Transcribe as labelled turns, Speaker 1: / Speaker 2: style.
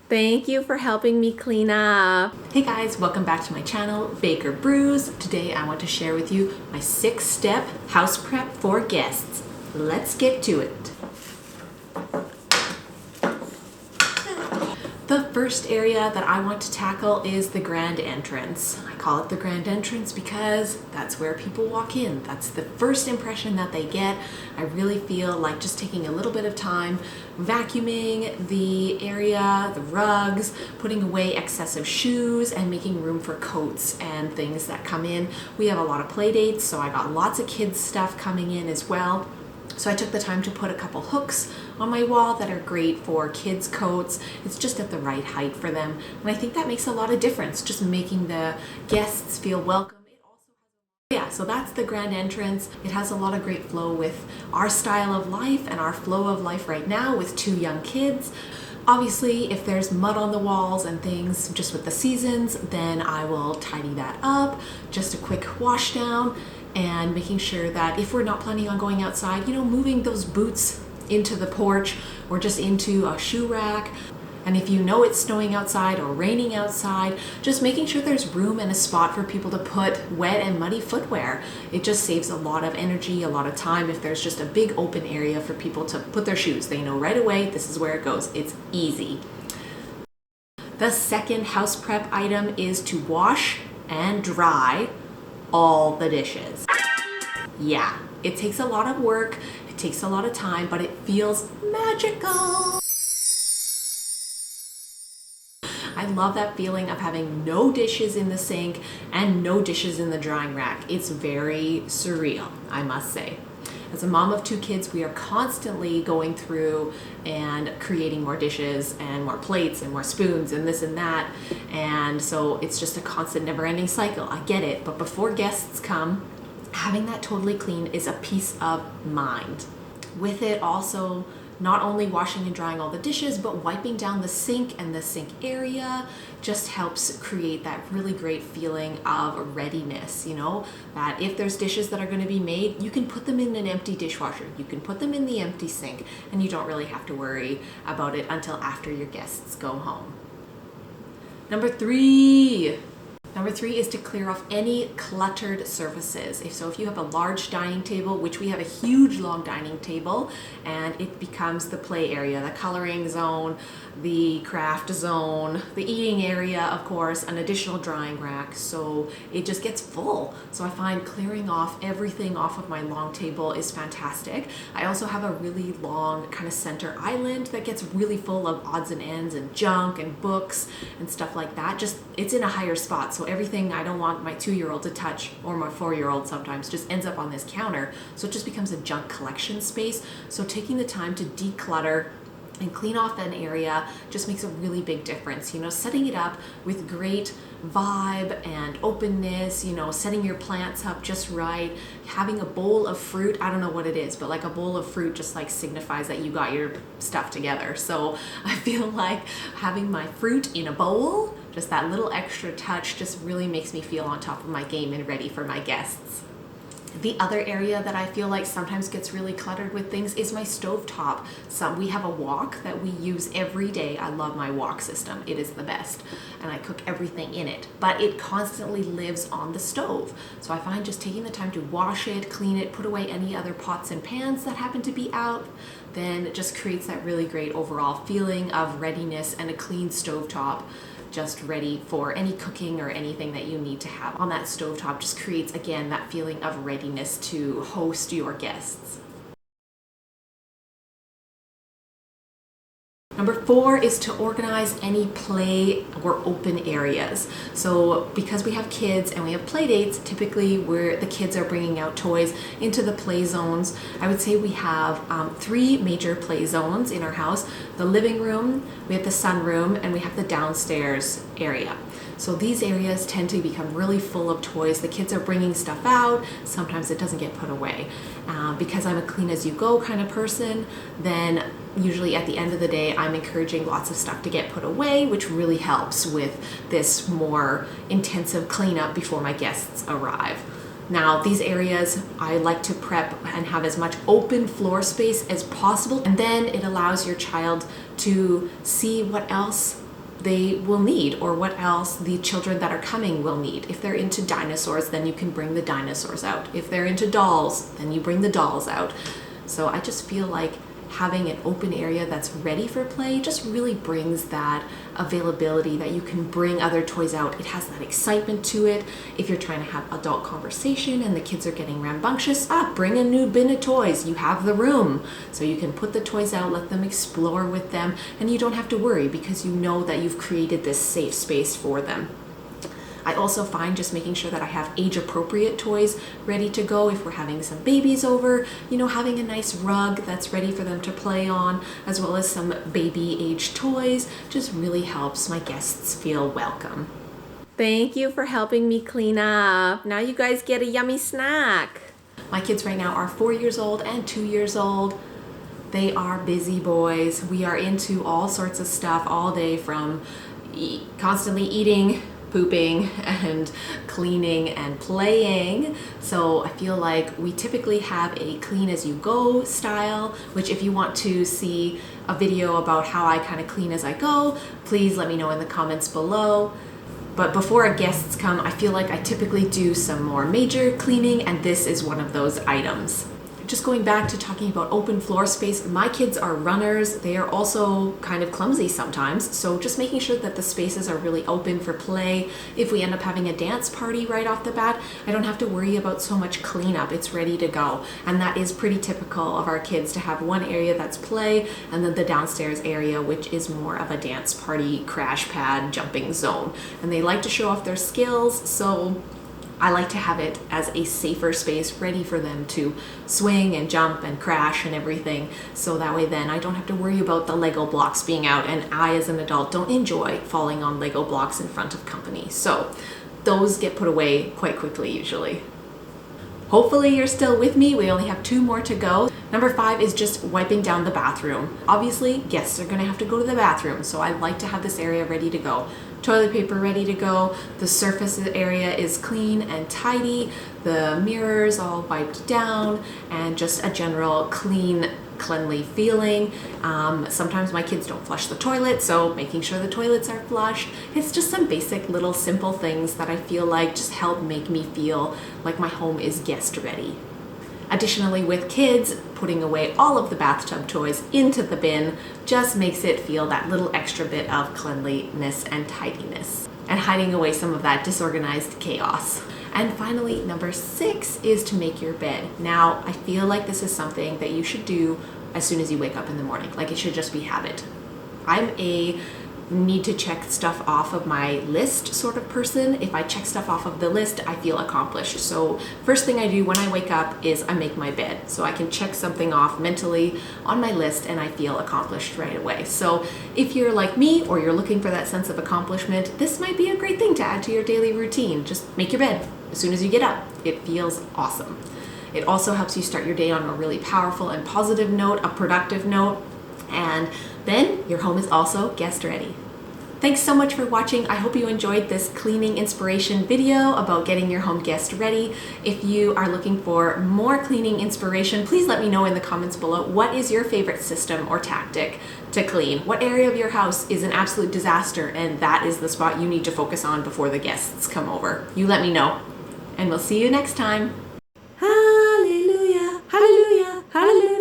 Speaker 1: Thank you for helping me clean up. Hey guys, welcome back to my channel, Baker Brewz. Today I want to share with you my 6-step house prep for guests. Let's get to it. The first area that I want to tackle is the grand entrance. I call it the grand entrance because that's where people walk in. That's the first impression that they get. I really feel like just taking a little bit of time, vacuuming the area, the rugs, putting away excessive shoes, and making room for coats and things that come in. We have a lot of play dates, so I got lots of kids stuff coming in as well. So I took the time to put a couple hooks on my wall that are great for kids' coats. It's just at the right height for them. And I think that makes a lot of difference, just making the guests feel welcome. So that's the grand entrance. It has a lot of great flow with our style of life and our flow of life right now with 2 young kids. Obviously, if there's mud on the walls and things just with the seasons, then I will tidy that up. Just a quick wash down and making sure that if we're not planning on going outside, moving those boots into the porch or just into a shoe rack. And if you know it's snowing outside or raining outside, just making sure there's room and a spot for people to put wet and muddy footwear. It just saves a lot of energy, a lot of time if there's just a big open area for people to put their shoes. They know right away this is where it goes. It's easy. The second house prep item is to wash and dry all the dishes. Yeah, it takes a lot of work, it takes a lot of time, but it feels magical. I love that feeling of having no dishes in the sink and no dishes in the drying rack. It's very surreal, I must say. As a mom of 2 kids, we are constantly going through and creating more dishes and more plates and more spoons and this and that. And so it's just a constant never-ending cycle. I get it, but before guests come, having that totally clean is a peace of mind. With it also, not only washing and drying all the dishes, but wiping down the sink and the sink area just helps create that really great feeling of readiness, that if there's dishes that are going to be made, you can put them in an empty dishwasher, you can put them in the empty sink, and you don't really have to worry about it until after your guests go home. Number 3 is to clear off any cluttered surfaces. If you have a large dining table, which we have a huge long dining table, and it becomes the play area, the coloring zone, the craft zone, the eating area, of course, an additional drying rack, so it just gets full. So I find clearing off everything off of my long table is fantastic. I also have a really long kind of center island that gets really full of odds and ends and junk and books and stuff like that. Just it's in a higher spot, so everything I don't want my 2-year-old to touch, or my 4-year-old sometimes, just ends up on this counter. So it just becomes a junk collection space. So taking the time to declutter and clean off an area just makes a really big difference. Setting it up with great vibe and openness, setting your plants up just right, having a bowl of fruit. I don't know what it is, but like a bowl of fruit just like signifies that you got your stuff together. So I feel like having my fruit in a bowl, just that little extra touch, just really makes me feel on top of my game and ready for my guests. The other area that I feel like sometimes gets really cluttered with things is my stovetop. We have a wok that we use every day. I love my wok system. It is the best. And I cook everything in it. But it constantly lives on the stove. So I find just taking the time to wash it, clean it, put away any other pots and pans that happen to be out, then it just creates that really great overall feeling of readiness and a clean stovetop, just ready for any cooking or anything that you need to have on that stovetop. Just creates, again, that feeling of readiness to host your guests. Number 4 is to organize any play or open areas. So because we have kids and we have play dates, typically where the kids are bringing out toys into the play zones. I would say we have 3 major play zones in our house. The living room, we have the sunroom, and we have the downstairs area. So these areas tend to become really full of toys. The kids are bringing stuff out. Sometimes it doesn't get put away. Because I'm a clean as you go kind of person, then usually at the end of the day, I'm encouraging lots of stuff to get put away, which really helps with this more intensive cleanup before my guests arrive. Now, these areas I like to prep and have as much open floor space as possible, and then it allows your child to see what else they will need, or what else the children that are coming will need. If they're into dinosaurs, then you can bring the dinosaurs out. If they're into dolls, then you bring the dolls out. So I just feel like having an open area that's ready for play just really brings that availability that you can bring other toys out. It has that excitement to it. If you're trying to have adult conversation and the kids are getting rambunctious, bring a new bin of toys. You have the room. So you can put the toys out, let them explore with them, and you don't have to worry because you know that you've created this safe space for them. I also find just making sure that I have age-appropriate toys ready to go if we're having some babies over, having a nice rug that's ready for them to play on, as well as some baby-age toys, just really helps my guests feel welcome. Thank you for helping me clean up. Now you guys get a yummy snack. My kids right now are 4 years old and 2 years old. They are busy boys. We are into all sorts of stuff all day, from constantly eating, pooping, and cleaning and playing. So I feel like we typically have a clean as you go style, which if you want to see a video about how I kind of clean as I go, please let me know in the comments below. But before our guests come, I feel like I typically do some more major cleaning, and this is one of those items. Just going back to talking about open floor space, my kids are runners. They are also kind of clumsy sometimes, so just making sure that the spaces are really open for play. If we end up having a dance party right off the bat, I don't have to worry about so much cleanup. It's ready to go. And that is pretty typical of our kids, to have one area that's play and then the downstairs area, which is more of a dance party, crash pad, jumping zone. And they like to show off their skills, so I like to have it as a safer space ready for them to swing and jump and crash and everything. So that way then I don't have to worry about the Lego blocks being out, and I as an adult don't enjoy falling on Lego blocks in front of company. So those get put away quite quickly usually. Hopefully you're still with me. We only have 2 more to go. Number 5 is just wiping down the bathroom. Obviously, guests are gonna have to go to the bathroom, so I like to have this area ready to go. Toilet paper ready to go. The surface area is clean and tidy. The mirrors all wiped down, and just a general cleanly feeling. Sometimes my kids don't flush the toilet, so making sure the toilets are flushed. It's just some basic little simple things that I feel like just help make me feel like my home is guest ready. Additionally, with kids, putting away all of the bathtub toys into the bin just makes it feel that little extra bit of cleanliness and tidiness, and hiding away some of that disorganized chaos. And finally, number 6 is to make your bed. Now, I feel like this is something that you should do as soon as you wake up in the morning. Like, it should just be habit. I'm a need to check stuff off of my list sort of person. If I check stuff off of the list, I feel accomplished. So first thing I do when I wake up is I make my bed, so I can check something off mentally on my list and I feel accomplished right away. So if you're like me, or you're looking for that sense of accomplishment, this might be a great thing to add to your daily routine. Just make your bed as soon as you get up. It feels awesome. It also helps you start your day on a really powerful and positive note, a productive note, and then your home is also guest ready. Thanks so much for watching. I hope you enjoyed this cleaning inspiration video about getting your home guest ready. If you are looking for more cleaning inspiration, please let me know in the comments below. What is your favorite system or tactic to clean? What area of your house is an absolute disaster, and that is the spot you need to focus on before the guests come over? You let me know, and we'll see you next time. Hallelujah, hallelujah, hallelujah.